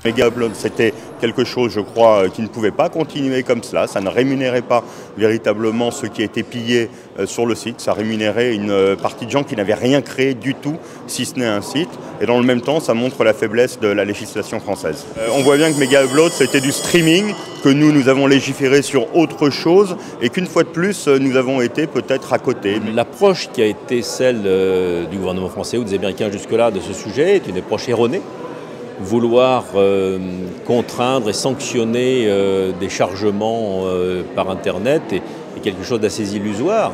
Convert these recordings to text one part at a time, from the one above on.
Mega Upload, c'était quelque chose, je crois, qui ne pouvait pas continuer comme cela. Ça ne rémunérait pas véritablement ceux qui étaient pillés sur le site. Ça rémunérait une partie de gens qui n'avaient rien créé du tout, si ce n'est un site. Et dans le même temps, ça montre la faiblesse de la législation française. On voit bien que Mega Upload, c'était du streaming, que nous avons légiféré sur autre chose, et qu'une fois de plus, nous avons été peut-être à côté. L'approche qui a été celle du gouvernement français ou des Américains jusque-là de ce sujet est une approche erronée. Vouloir contraindre et sanctionner des chargements par Internet est quelque chose d'assez illusoire.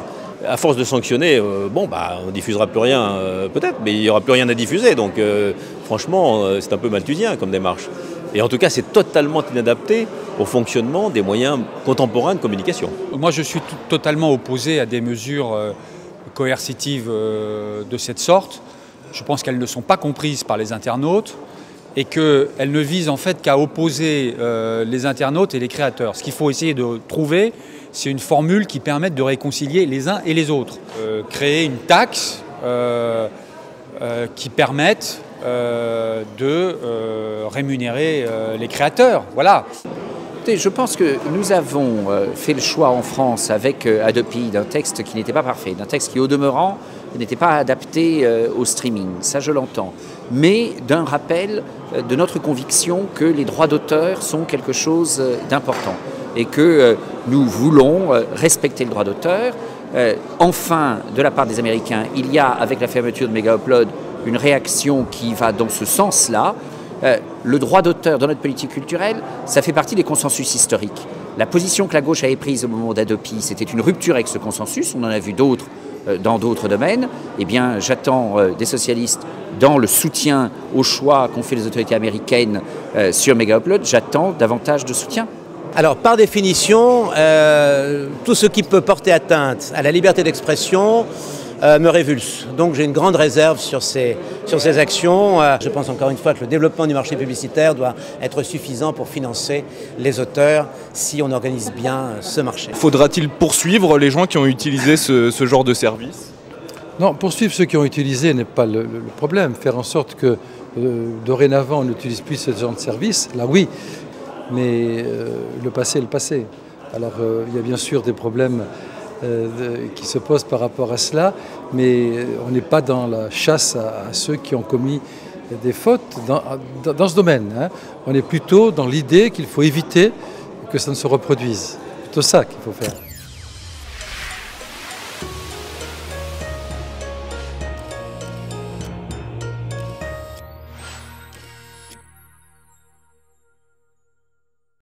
À force de sanctionner, on diffusera plus rien peut-être, mais il n'y aura plus rien à diffuser. Donc franchement, c'est un peu malthusien comme démarche. Et en tout cas, c'est totalement inadapté au fonctionnement des moyens contemporains de communication. Moi, je suis totalement opposé à des mesures coercitives de cette sorte. Je pense qu'elles ne sont pas comprises par les internautes et qu'elles ne visent en fait qu'à opposer les internautes et les créateurs. Ce qu'il faut essayer de trouver, c'est une formule qui permette de réconcilier les uns et les autres. Créer une taxe qui permette de rémunérer les créateurs. Voilà. Je pense que nous avons fait le choix en France avec Adopi d'un texte qui n'était pas parfait, d'un texte qui au demeurant n'était pas adapté au streaming, ça je l'entends, mais d'un rappel de notre conviction que les droits d'auteur sont quelque chose d'important et que nous voulons respecter le droit d'auteur. Enfin, de la part des Américains, il y a avec la fermeture de Mega Upload une réaction qui va dans ce sens-là. Le droit d'auteur dans notre politique culturelle, ça fait partie des consensus historiques. La position que la gauche avait prise au moment d'Adopi, c'était une rupture avec ce consensus, on en a vu d'autres dans d'autres domaines. Eh bien, j'attends des socialistes dans le soutien au choix qu'ont fait les autorités américaines sur Mega Upload, j'attends davantage de soutien. Alors, par définition, tout ce qui peut porter atteinte à la liberté d'expression me révulse. Donc j'ai une grande réserve sur ces actions. Je pense encore une fois que le développement du marché publicitaire doit être suffisant pour financer les auteurs si on organise bien ce marché. Faudra-t-il poursuivre les gens qui ont utilisé ce genre de service ? Non, poursuivre ceux qui ont utilisé n'est pas le problème. Faire en sorte que dorénavant on n'utilise plus ce genre de service, là oui, mais le passé est le passé. Alors il y a bien sûr des problèmes qui se posent par rapport à cela, mais on n'est pas dans la chasse à ceux qui ont commis des fautes dans ce domaine. Hein. On est plutôt dans l'idée qu'il faut éviter que ça ne se reproduise. C'est plutôt ça qu'il faut faire.